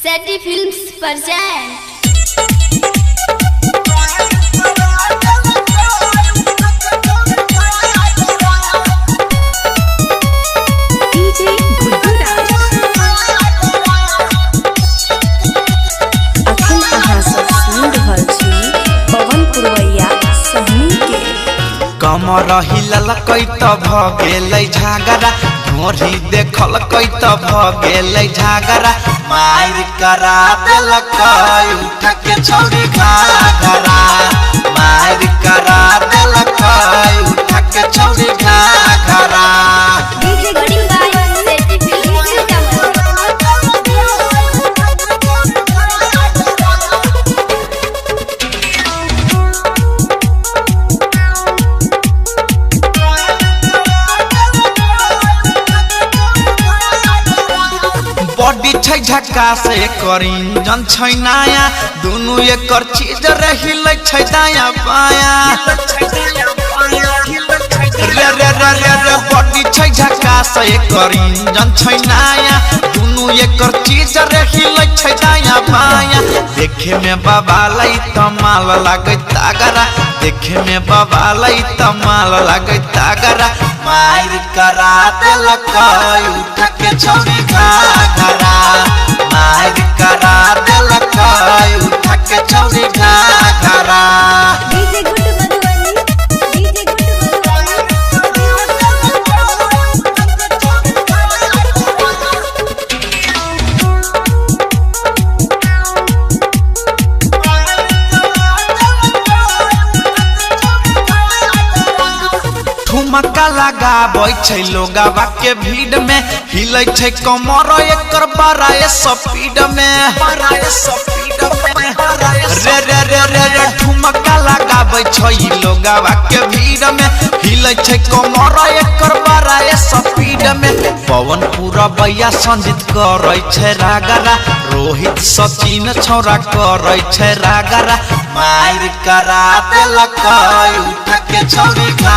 सेटी films present कमर हिलल कैत भगेलै झगड़ा ढोरी देखल कैत भगेलै झगड़ा मार करा देलक उठ के छौरी घाघरा मार करा देलक उठ के छौरी घाघरा बॉडी छै झक्का से करी जन छै नया दोनों एकर चीज रहिल छै दाया बाया रे रे रे रे रे बॉडी छै झक्का से करी जन छै नया दोनों एकर चीज रहिल छै दाया बाया देखे में बाबा लई तमाल लागे तागरा देखे में बाबा लई तमाल लागे तागरा मार करा देलक उठ के छौरी घाघरा मार करा देलक उठ के छौरी घाघरा ठुमका लगाबै छै लोगवा के भीड़ में हिलै छै कमर एकर बड़ा स्पीड में रे रे रे रे रे ठुमका लगाबै छै लोगवा के भीड़ में हिलै छै कमर एकर बड़ा स्पीड में पवन पूरा बैया संजित करै छै रागरा रोहित सचिन छौरा करै छै रागरा मार करा देलक उठ के छौरी घा